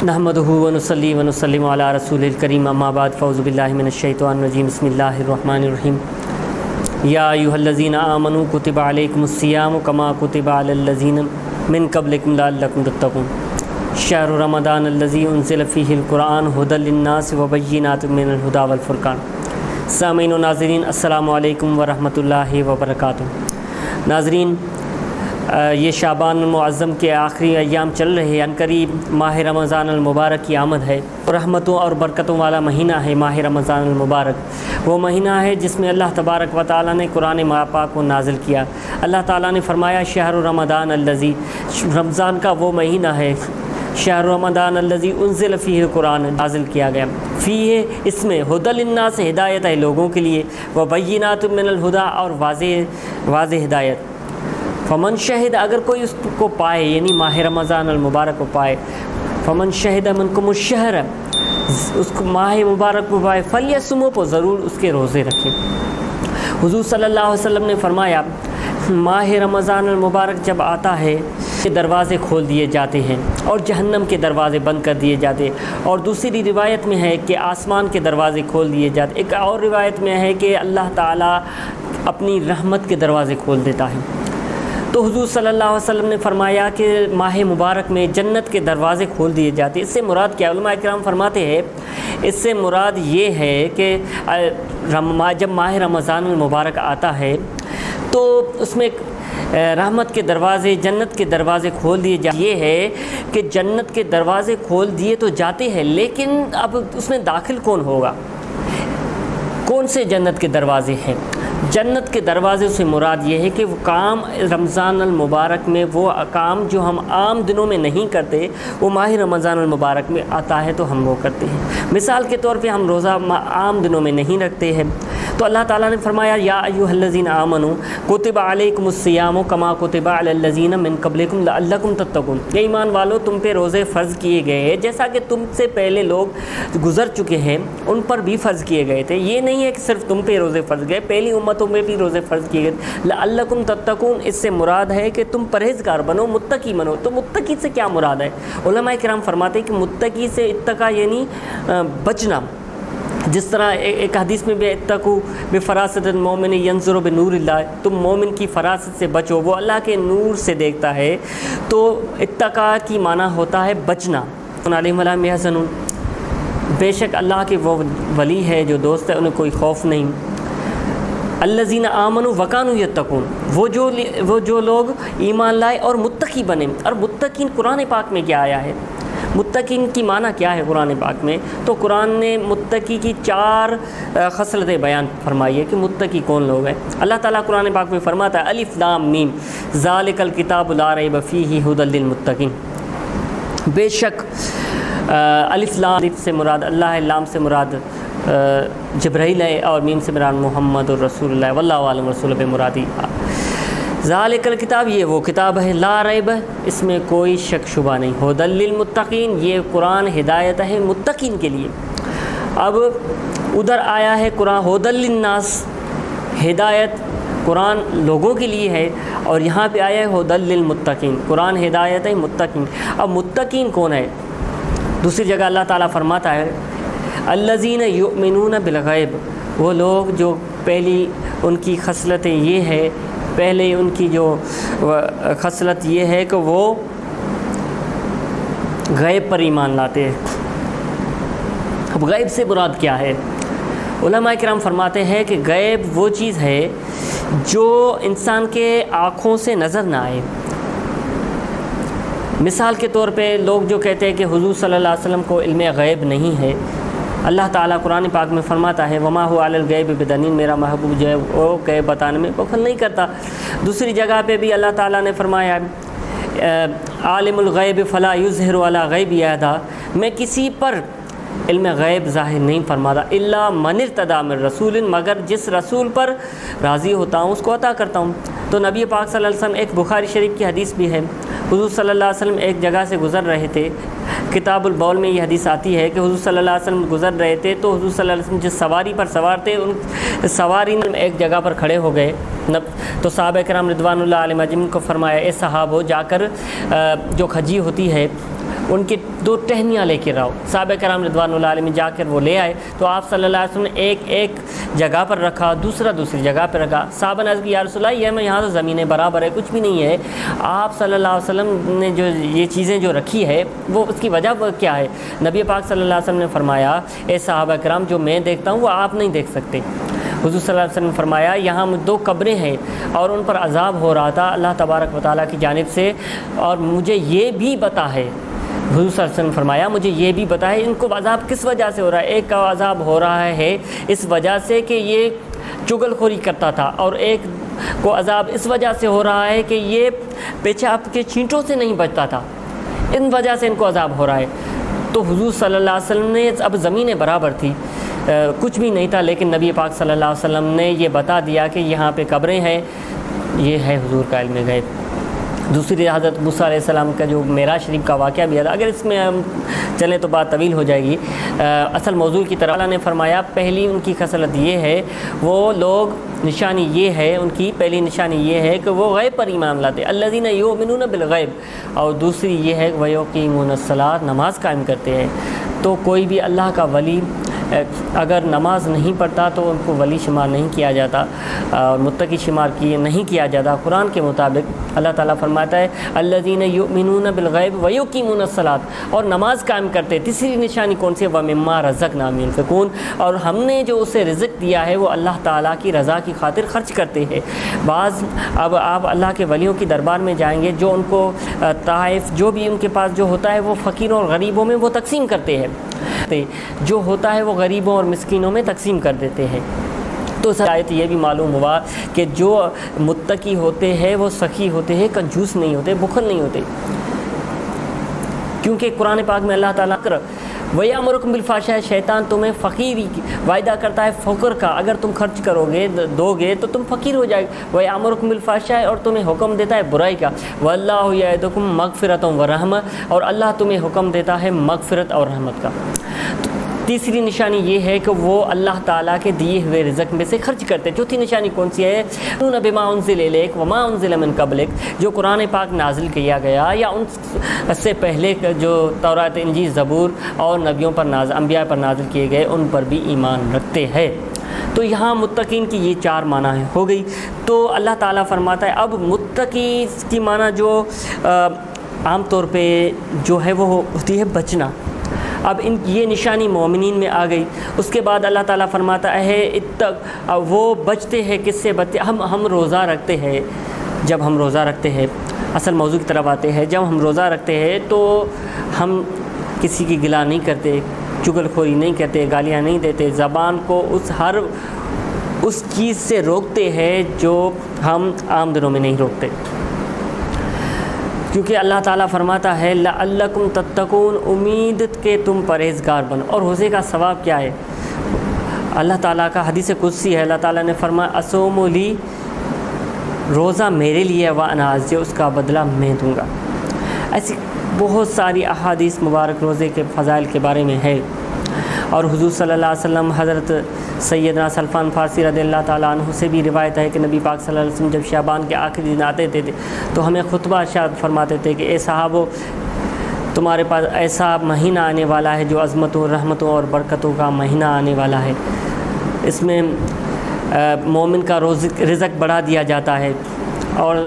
نحمدہ ونصلی ونسلم علی رسول الکریم اما بعد فاعوذ باللہ من الشیطان الرجیم بسم اللہ الرحمن الرحیم یا ایھا الذین آمنوا کتب علیکم الصیام کما کتب علی الذین من قبلکم لعلکم تتقون شہر رمضان الذی انزل فیہ القرآن ھدی للناس وبینات من الھدی والفرقان۔ سامعین و ناظرین السلام علیکم ورحمۃ اللہ وبرکاتہ۔ ناظرین، یہ شعبان المعظم کے آخری ایام چل رہے ہیں۔ عنقریب ماہ رمضان المبارک کی آمد ہے۔ رحمتوں اور برکتوں والا مہینہ ہے ماہ رمضان المبارک۔ وہ مہینہ ہے جس میں اللہ تبارک و تعالیٰ نے قرآن پاک کو نازل کیا۔ اللہ تعالیٰ نے فرمایا شہر رمضان الذی، رمضان کا وہ مہینہ ہے، شہر رمضان الذی انزل فیہ القرآن، نازل کیا گیا۔ فیہ، اس میں ھدی للناس، ہدایت ہے لوگوں کے لیے، وبینات من الھدی، اور واضح ہدایت۔ فمن شہد، اگر کوئی اس کو پائے، یعنی ماہ رمضان المبارک کو پائے، فمن شہد منکم الشہر، اس کو ماہ مبارک کو پائے، فلیصمہ، کو ضرور اس کے روزے رکھیں۔ حضور صلی اللہ علیہ وسلم نے فرمایا ماہ رمضان المبارک جب آتا ہے کہ دروازے کھول دیے جاتے ہیں اور جہنم کے دروازے بند کر دیے جاتے ہیں، اور دوسری روایت میں ہے کہ آسمان کے دروازے کھول دیے جاتے، ایک اور روایت میں ہے کہ اللہ تعالیٰ اپنی رحمت کے دروازے کھول دیتا ہے۔ تو حضور صلی اللہ علیہ وسلم نے فرمایا کہ ماہ مبارک میں جنت کے دروازے کھول دیے جاتے ہیں۔ اس سے مراد کیا؟ علماء کرام فرماتے ہیں اس سے مراد یہ ہے کہ جب ماہ رمضان المبارک آتا ہے تو اس میں رحمت کے دروازے، جنت کے دروازے کھول دیے جاتے ہیں۔ یہ ہے کہ جنت کے دروازے کھول دیے تو جاتے ہیں، لیکن اب اس میں داخل کون ہوگا؟ کون سے جنت کے دروازے ہیں؟ جنت کے دروازے سے مراد یہ ہے کہ وہ کام رمضان المبارک میں، وہ کام جو ہم عام دنوں میں نہیں کرتے، وہ ماہ رمضان المبارک میں آتا ہے تو ہم وہ کرتے ہیں۔ مثال کے طور پہ ہم روزہ عام دنوں میں نہیں رکھتے ہیں، تو اللہ تعالیٰ نے فرمایا یا ایھا الذین آمنوا کتب علیکم الصیام کما کتب علی الذین من قبلکم لعلکم تتقون۔ یہ ایمان والو، تم پہ روزے فرض کیے گئے ہیں جیسا کہ تم سے پہلے لوگ گزر چکے ہیں ان پر بھی فرض کیے گئے تھے۔ یہ نہیں ہے کہ صرف تم پہ روزے فرض گئے، پہلی امتوں میں بھی روزے فرض کیے گئے۔ لعلکم تتقون، اس سے مراد ہے کہ تم پرہیزگار بنو، متقی بنو۔ تو متقی سے کیا مراد ہے؟ علماء کرام فرماتے ہیں کہ متقی سے اتقا یعنی بچنا۔ جس طرح ایک حدیث میں بھی اتقوا بفراست المؤمن ینظر بنور اللہ، تم مومن کی فراست سے بچو، وہ اللہ کے نور سے دیکھتا ہے۔ تو اتقا کی معنی ہوتا ہے بچنا۔ علیہم ولا ہم یحزنون، بے شک اللہ کے وہ ولی ہے جو دوست ہے، انہیں کوئی خوف نہیں۔ الذین آمنوا وکانوا یتقون، وہ جو لوگ ایمان لائے اور متقی بنے۔ اور متقین قرآن پاک میں کیا آیا ہے؟ متقین کی معنی کیا ہے قرآن پاک میں؟ تو قرآن نے متقی کی 4 خصلتیں بیان فرمائی ہے کہ متقی کون لوگ ہیں۔ اللہ تعالیٰ قرآن پاک میں فرماتا ہے الف لام میم ذالک الکتاب لا ریب فیہ ھدی للمتقین۔ بے شک الف لام، الف سے مراد اللہ ہے، لام سے مراد جبرائیل ہے، اور میم سے مراد محمد الرسول اللہ، واللہ عالم رسول بے مرادی۔ ذالک الکتاب، یہ وہ کتاب ہے، لا ریب، اس میں کوئی شک شبہ نہیں، ھدی للمتقین، یہ قرآن ہدایت ہے متقین کے لیے۔ اب ادھر آیا ہے قرآن ھدی للناس، ہدایت قرآن لوگوں کے لیے ہے، اور یہاں پہ آیا ہے ھدی للمتقین، قرآن ہدایت ہے متقین۔ اب متقین کون ہے؟ دوسری جگہ اللہ تعالیٰ فرماتا ہے الذین یؤمنون بالغیب، وہ لوگ جو پہلی ان کی خصلتیں یہ ہے، پہلے ان کی جو خصلت یہ ہے کہ وہ غیب پر ایمان لاتے ہیں۔ اب غیب سے مراد کیا ہے؟ علماء کرام فرماتے ہیں کہ غیب وہ چیز ہے جو انسان کے آنکھوں سے نظر نہ آئے۔ مثال کے طور پہ لوگ جو کہتے ہیں کہ حضور صلی اللہ علیہ وسلم کو علم غیب نہیں ہے، اللہ تعالیٰ قرآن پاک میں فرماتا ہے وما هو علی الغیب بدنین، میرا محبوب جو ہے وہ غیب بتانے میں بخل نہیں کرتا۔ دوسری جگہ پہ بھی اللہ تعالیٰ نے فرمایا عالم الغیب فلا یظہر علی غیبہ احدا، میں کسی پر علم غیب ظاہر نہیں فرماتا، الا من ارتضی من رسول، مگر جس رسول پر راضی ہوتا ہوں اس کو عطا کرتا ہوں۔ تو نبی پاک صلی اللہ علیہ وسلم، ایک بخاری شریف کی حدیث بھی ہے، حضور صلی اللہ علیہ وسلم ایک جگہ سے گزر رہے تھے، کتاب البول میں یہ حدیث آتی ہے کہ حضور صلی اللہ علیہ وسلم گزر رہے تھے، تو حضور صلی اللہ علیہ وسلم جس سواری پر سوار تھے، ان سواری ایک جگہ پر کھڑے ہو گئے، تو صحابہ کرام رضوان اللہ علیہم اجمعین کو فرمایا اے صحابو، جا کر جو کھجی ہوتی ہے ان کی 2 ٹہنیاں لے کے رہو۔ صحابہ کرام رضوان اللہ علیہم جا کر وہ لے آئے تو آپ صلی اللہ علیہ وسلم نے ایک جگہ پر رکھا، دوسری جگہ پر رکھا۔ صحابہ نے عرض کی یا رسول اللہ یہ میں یہاں تو زمینیں برابر ہے، کچھ بھی نہیں ہے، آپ صلی اللہ علیہ وسلم نے جو یہ چیزیں جو رکھی ہے وہ اس کی وجہ کیا ہے؟ نبی پاک صلی اللہ علیہ وسلم نے فرمایا اے صحابہ کرام جو میں دیکھتا ہوں وہ آپ نہیں دیکھ سکتے۔ حضور صلی اللہ علیہ وسلم نے فرمایا یہاں 2 قبریں ہیں اور ان پر عذاب ہو رہا تھا اللہ تبارک و تعالیٰ کی جانب سے، اور مجھے یہ بھی پتہ ہے، حضور صلی اللہ علیہ وسلم نے فرمایا مجھے یہ بھی پتہ ہے ان کو عذاب کس وجہ سے ہو رہا ہے۔ ایک کا عذاب ہو رہا ہے اس وجہ سے کہ یہ چغل خوری کرتا تھا، اور ایک کو عذاب اس وجہ سے ہو رہا ہے کہ یہ پیشاب کے چھینٹوں سے نہیں بچتا تھا، ان وجہ سے ان کو عذاب ہو رہا ہے۔ تو حضور صلی اللہ علیہ وسلم نے اب زمینیں برابر تھی، کچھ بھی نہیں تھا، لیکن نبی پاک صلی اللہ علیہ وسلم نے یہ بتا دیا کہ یہاں پہ قبریں ہیں، یہ ہے حضور کا علم غیب۔ دوسری حضرت موسیٰ علیہ السلام کا جو معراج شریف کا واقعہ بھی ہے، اگر اس میں ہم چلیں تو بات طویل ہو جائے گی۔ اصل موضوع کی طرف اللہ نے فرمایا پہلی ان کی خصلت یہ ہے، وہ لوگ نشانی یہ ہے، ان کی پہلی نشانی یہ ہے کہ وہ غیب پر ایمان لاتے، الذین یؤمنون بالغیب، اور دوسری یہ ہے کہ ویقیمون الصلاۃ، نماز قائم کرتے ہیں۔ تو کوئی بھی اللہ کا ولی اگر نماز نہیں پڑھتا تو ان کو ولی شمار نہیں کیا جاتا اور متقی شمار نہیں کیا جاتا۔ قرآن کے مطابق اللہ تعالیٰ فرماتا ہے الذین یؤمنون بالغیب ویقیمون الصلاۃ، اور نماز قائم کرتے۔ تیسری نشانی کون سی؟ ومما رزقناہم ينفقون، اور ہم نے جو اسے رزق دیا ہے وہ اللہ تعالیٰ کی رضا کی خاطر خرچ کرتے ہیں۔ اب آپ اللہ کے ولیوں کی دربار میں جائیں گے، جو ان کو تحائف جو بھی ان کے پاس جو ہوتا ہے وہ فقیروں اور غریبوں میں وہ تقسیم کرتے ہیں، جو ہوتا ہے وہ غریبوں اور مسکینوں میں تقسیم کر دیتے ہیں۔ تو اس آیت یہ بھی معلوم ہوا کہ جو متقی ہوتے ہیں وہ سخی ہوتے ہیں، کنجوس نہیں ہوتے، بخل نہیں ہوتے، کیونکہ قرآن پاک میں اللہ تعالیٰ وَيَأْمُرُكُمْ بِالْفَحْشَاءِ، شیطان تمہیں فقیری وعدہ کرتا ہے فقر کا، اگر تم خرچ کرو گے دو گے تو تم فقیر ہو جائے گے۔ وَيَأْمُرُكُمْ بِالْفَحْشَاءِ، اور تمہیں حکم دیتا ہے برائی کا۔ وَاللَّهُ يَعِدُكُمْ مَغْفِرَةً وَرَحْمَةً، اور اللہ تمہیں حکم دیتا ہے مغفرت اور رحمت کا۔ تیسری نشانی یہ ہے کہ وہ اللہ تعالیٰ کے دیے ہوئے رزق میں سے خرچ کرتے۔ چوتھی نشانی کون سی ہے؟ بما انزل الیک وما انزل من قبلک، جو قرآن پاک نازل کیا گیا یا ان سے پہلے جو تورات انجیل زبور اور نبیوں پر انبیاء پر نازل کیے گئے ان پر بھی ایمان رکھتے ہیں۔ تو یہاں متقین کی یہ 4 معنی ہو گئی۔ تو اللہ تعالیٰ فرماتا ہے اب متقی کی معنی جو عام طور پہ جو ہے وہ ہوتی ہے بچنا۔ اب یہ نشانی مومنین میں آ گئی۔ اس کے بعد اللہ تعالیٰ فرماتا ہے وہ بچتے ہیں، کس سے بچتے؟ ہم روزہ رکھتے ہیں۔ جب ہم روزہ رکھتے ہیں، اصل موضوع کی طرف آتے ہیں، جب ہم روزہ رکھتے ہیں تو ہم کسی کی گلا نہیں کرتے، چغل خوری نہیں کرتے، گالیاں نہیں دیتے، زبان کو اس چیز سے روکتے ہیں جو ہم عام دنوں میں نہیں روکتے، کیونکہ اللہ تعالیٰ فرماتا ہے لعلکم تتقون، امید کہ تم پرہیزگار بنو۔ اور روزے کا ثواب کیا ہے؟ اللہ تعالیٰ کا حدیث قدسی ہے، اللہ تعالیٰ نے فرمایا اصوم لی، روزہ میرے لیے، وانا اجزی، اس کا بدلہ میں دوں گا۔ ایسی بہت ساری احادیث مبارک روزے کے فضائل کے بارے میں ہے۔ اور حضور صلی اللہ علیہ وسلم حضرت سیدنا سلمان فارسی رضی اللہ تعالیٰ عنہ سے بھی روایت ہے کہ نبی پاک صلی اللہ علیہ وسلم جب شعبان کے آخری دن آتے تھے تو ہمیں خطبہ ارشاد فرماتے تھے کہ اے صحابو، تمہارے پاس ایسا مہینہ آنے والا ہے جو عظمتوں، رحمتوں اور برکتوں کا مہینہ آنے والا ہے، اس میں مومن کا رزق بڑھا دیا جاتا ہے اور